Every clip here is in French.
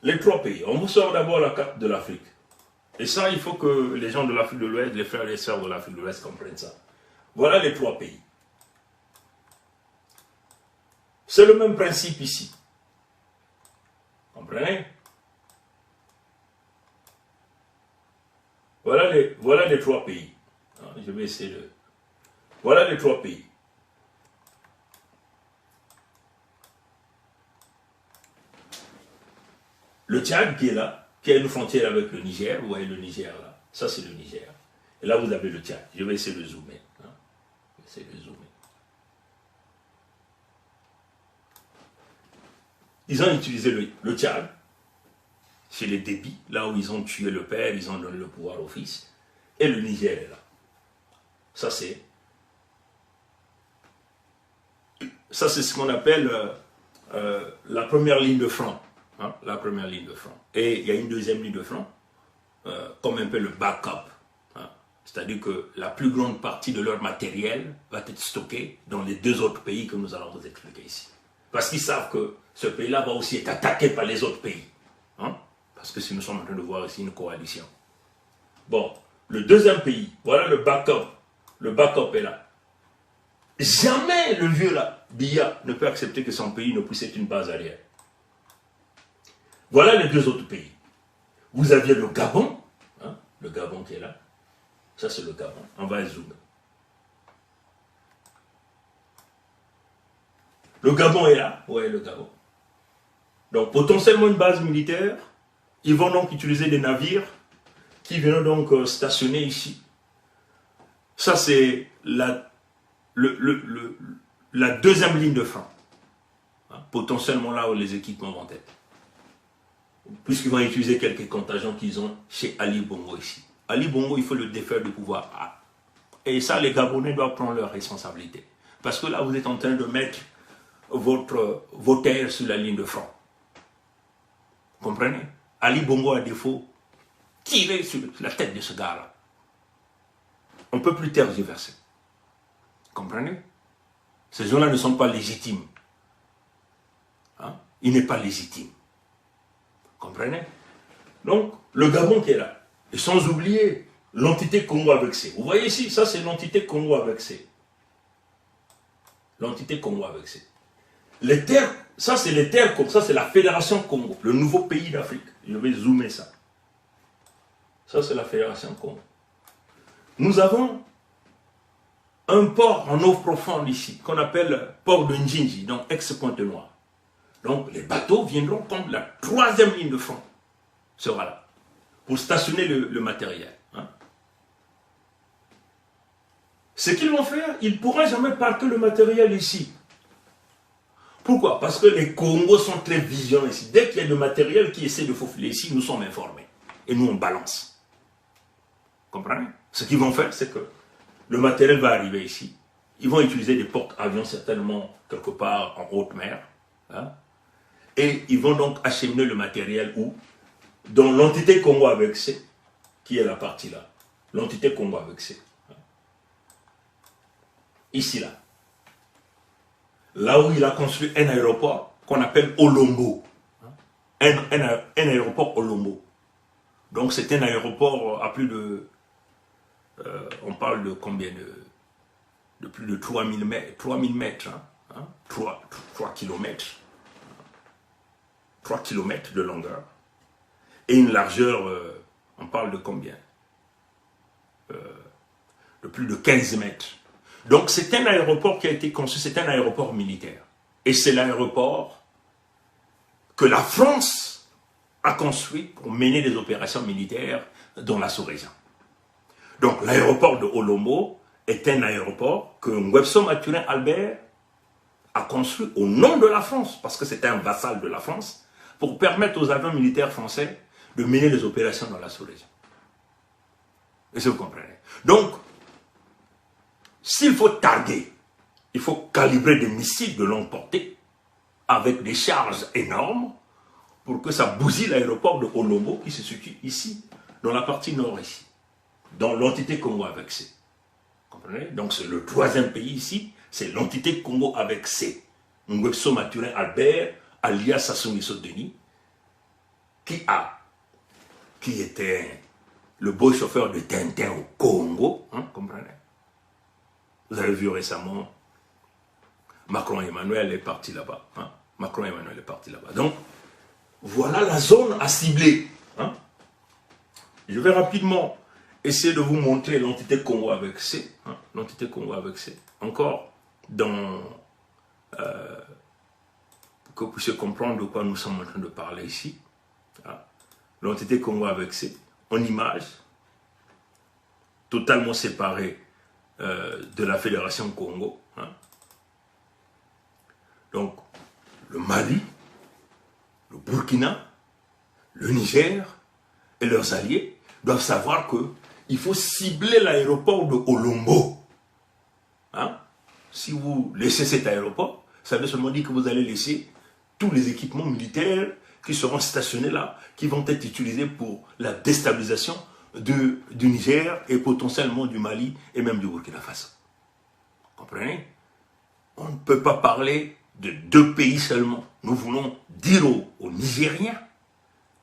les trois pays. On vous sort d'abord la carte de l'Afrique. Et ça, il faut que les gens de l'Afrique de l'Ouest, les frères et les sœurs de l'Afrique de l'Ouest comprennent ça. Voilà les trois pays. C'est le même principe ici. Comprenez? Voilà les trois pays. Je vais essayer de... Voilà les trois pays. Le Tchad qui est là, qui a une frontière avec le Niger, vous voyez le Niger là, ça c'est le Niger. Et là vous avez le Tchad. Je vais essayer de zoomer. Je vais essayer de zoomer. Ils ont utilisé le Tchad, chez les débits, là où ils ont tué le père, ils ont donné le pouvoir au fils. Et le Niger est là. Ça c'est ce qu'on appelle la première ligne de front. La première ligne de front. Et il y a une deuxième ligne de front, comme un peu le backup. C'est-à-dire que la plus grande partie de leur matériel va être stocké dans les deux autres pays que nous allons vous expliquer ici. Parce qu'ils savent que ce pays-là va aussi être attaqué par les autres pays. Parce que si nous sommes en train de voir ici une coalition. Bon, le deuxième pays, voilà le backup. Le backup est là. Jamais le vieux là, Biya, ne peut accepter que son pays ne puisse être une base arrière. Voilà les deux autres pays. Vous aviez le Gabon, le Gabon qui est là. Ça c'est le Gabon. On va zoomer. Le Gabon est là. Oui, le Gabon. Donc potentiellement une base militaire. Ils vont donc utiliser des navires qui viennent donc stationner ici. Ça c'est la deuxième ligne de front. Potentiellement là où les équipements vont être. Puisqu'ils vont utiliser quelques contingents qu'ils ont chez Ali Bongo ici. Ali Bongo, il faut le défaire du pouvoir. Et ça, les Gabonais doivent prendre leurs responsabilités. Parce que là, vous êtes en train de mettre vos terres sur la ligne de front. Comprenez? Ali Bongo, à défaut, tirer sur la tête de ce gars-là. On ne peut plus tergiverser. Comprenez? Ces gens-là ne sont pas légitimes. Il n'est pas légitime. Comprenez? Donc, le Gabon qui est là. Et sans oublier l'entité Congo avec C. Vous voyez ici, ça c'est l'entité Congo avec C. L'entité Congo avec C. Les terres, ça c'est les terres, ça c'est la Fédération Congo, le nouveau pays d'Afrique. Je vais zoomer ça. Ça c'est la Fédération Congo. Nous avons un port en eau profonde ici, qu'on appelle port de Njinji, donc ex-Pointe-Noire. Donc les bateaux viendront comme la troisième ligne de front. Sera là. Pour stationner le matériel. Ce qu'ils vont faire, ils ne pourront jamais parquer le matériel ici. Pourquoi? Parce que les Congos sont très vigilants ici. Dès qu'il y a du matériel qui essaie de faufiler ici, nous sommes informés. Et nous on balance. Comprenez? Ce qu'ils vont faire, c'est que le matériel va arriver ici. Ils vont utiliser des porte-avions certainement quelque part en haute mer. Et ils vont donc acheminer le matériel où? Dans l'entité Congo avec C, qui est la partie là. L'entité Congo avec C. Ici là. Là où il a construit un aéroport qu'on appelle Olombo. Un aéroport Olombo. Donc c'est un aéroport à plus de... on parle de combien de plus de 3000 mètres. 3000 mètres. 3 kilomètres. 3 kilomètres de longueur. Et une largeur, on parle de combien? De plus de 15 mètres. Donc c'est un aéroport qui a été construit, c'est un aéroport militaire. Et c'est l'aéroport que la France a construit pour mener des opérations militaires dans la sous-région. Donc l'aéroport de Olombo est un aéroport que Ngwebso Maturin Albert a construit au nom de la France, parce que c'était un vassal de la France, pour permettre aux avions militaires français de mener les opérations dans la sous-région. Est-ce que vous comprenez? Donc, s'il faut targuer, il faut calibrer des missiles de longue portée avec des charges énormes pour que ça bousille l'aéroport de Olombo qui se situe ici, dans la partie nord ici, dans l'entité Congo avec C. Vous comprenez? Donc c'est le troisième pays ici, c'est l'entité Congo avec C. Ngwebso Maturin Albert, alias Sassou Nguesso Denis, qui était le beau chauffeur de Tintin au Congo, hein, comprenez? Vous avez vu récemment, Macron Emmanuel est parti là-bas. Hein? Macron Emmanuel est parti là-bas. Donc, voilà la zone à cibler. Hein? Je vais rapidement essayer de vous montrer l'entité Congo avec C. Hein? L'entité Congo avec C. Encore, dans... que vous puissiez comprendre de quoi nous sommes en train de parler ici. Hein? L'entité Congo avec C. En image, totalement séparée de la Fédération Congo. Hein? Donc, le Mali, le Burkina, le Niger et leurs alliés doivent savoir qu'il faut cibler l'aéroport de Olombo. Hein? Si vous laissez cet aéroport, ça veut seulement dire que vous allez laisser tous les équipements militaires qui seront stationnés là, qui vont être utilisés pour la déstabilisation du Niger et potentiellement du Mali et même du Burkina Faso. Comprenez? On ne peut pas parler de deux pays seulement. Nous voulons dire aux Nigériens,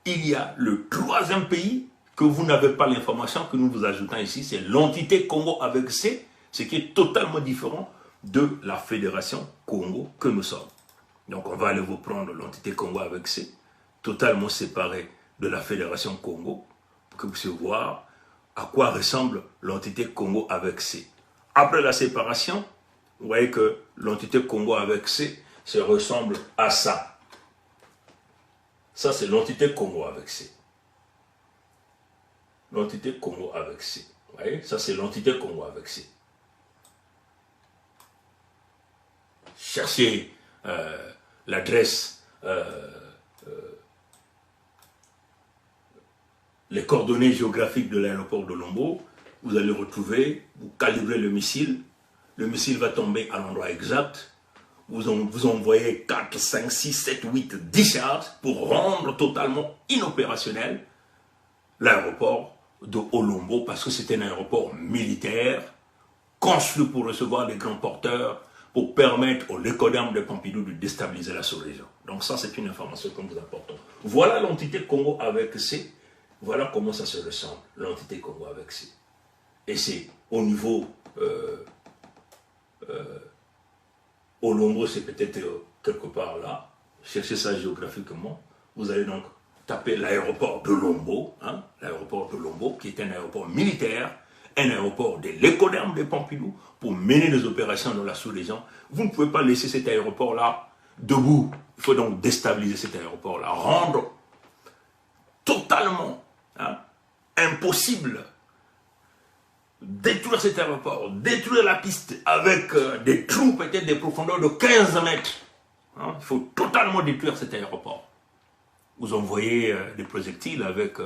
il y a le troisième pays que vous n'avez pas l'information que nous vous ajoutons ici, c'est l'entité Congo avec C, ce qui est totalement différent de la Fédération Congo que nous sommes. Donc on va aller vous prendre l'entité Congo avec C, totalement séparée de la Fédération Congo, pour que vous puissiez voir à quoi ressemble l'entité Congo avec C. Après la séparation, vous voyez que l'entité Congo avec C, ça ressemble à ça. Ça, c'est l'entité Congo avec C. L'entité Congo avec C. Vous voyez, ça, c'est l'entité Congo avec C. Cherchez l'adresse, les coordonnées géographiques de l'aéroport de Lombo. Vous allez retrouver, vous calibrez le missile va tomber à l'endroit exact. Vous envoyez 4, 5, 6, 7, 8, 10 charges pour rendre totalement inopérationnel l'aéroport de Olombo parce que c'est un aéroport militaire construit pour recevoir des grands porteurs pour permettre au Lécodème de Pompidou de déstabiliser la sous-région. Donc ça, c'est une information que nous vous apportons. Voilà l'entité Congo avec C. Voilà comment ça se ressemble, l'entité Congo avec C. Et c'est au niveau... Olombo, c'est peut-être quelque part là. Cherchez ça géographiquement. Vous allez donc taper l'aéroport de Lombo, hein, l'aéroport de Lombo, qui est un aéroport militaire, un aéroport de l'écoderme de Pompidou, pour mener des opérations dans la sous-région. Vous ne pouvez pas laisser cet aéroport-là debout. Il faut donc déstabiliser cet aéroport-là, rendre totalement impossible détruire cet aéroport, détruire la piste avec des trous peut-être des profondeurs de 15 mètres. Hein, il faut totalement détruire cet aéroport. Vous envoyez des projectiles avec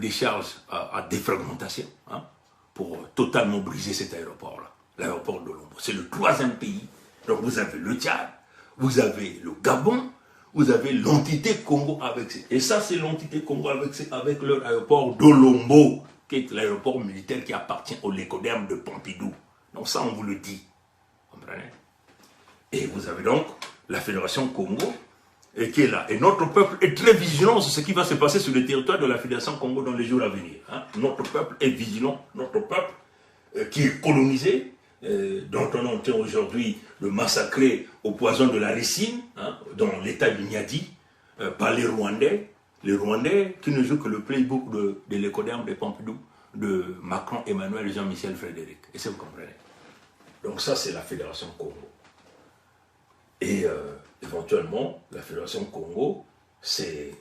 des charges à défragmentation pour totalement briser cet aéroport-là, l'aéroport de Lombo. C'est le troisième pays. Donc vous avez le Tchad, vous avez le Gabon, vous avez l'entité Congo avec C. Et ça, c'est l'entité Congo avec C, avec leur aéroport d'Olombo, qui est l'aéroport militaire qui appartient au Lécodème de Pompidou. Donc ça, on vous le dit. Vous comprenez? Et vous avez donc la Fédération Congo, qui est là. Et notre peuple est très vigilant sur ce qui va se passer sur le territoire de la Fédération Congo dans les jours à venir. Hein. Notre peuple est vigilant. Notre peuple qui est colonisé, dont on entend aujourd'hui le massacrer au poison de la ricine, hein, dans l'état du Niadi, par les Rwandais qui ne jouent que le playbook de l'écoderme de Pompidou, de Macron, Emmanuel, Jean-Michel, Frédéric. Et ça, vous comprenez. Donc ça, c'est la Fédération Congo. Et éventuellement, la Fédération Congo, c'est...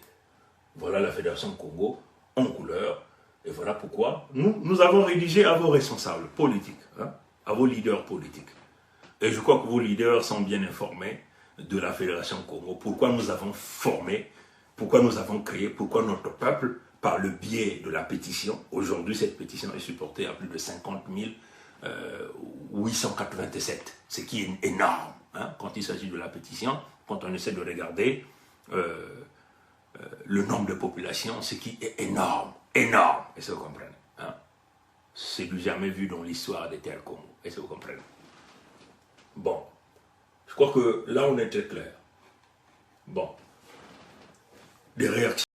Voilà la Fédération Congo en couleur. Et voilà pourquoi nous avons rédigé à vos responsables politiques, hein, à vos leaders politiques. Et je crois que vos leaders sont bien informés de la Fédération Congo. Pourquoi nous avons formé, pourquoi nous avons créé, pourquoi notre peuple, par le biais de la pétition, aujourd'hui cette pétition est supportée à plus de 50 887, ce qui est énorme hein, quand il s'agit de la pétition, quand on essaie de regarder le nombre de populations, ce qui est énorme, énorme, et ça vous comprenez. Hein? C'est du jamais vu dans l'histoire des terres Congo, et ça vous comprenez. Bon, je crois que là on est très clair. bon, des réactions.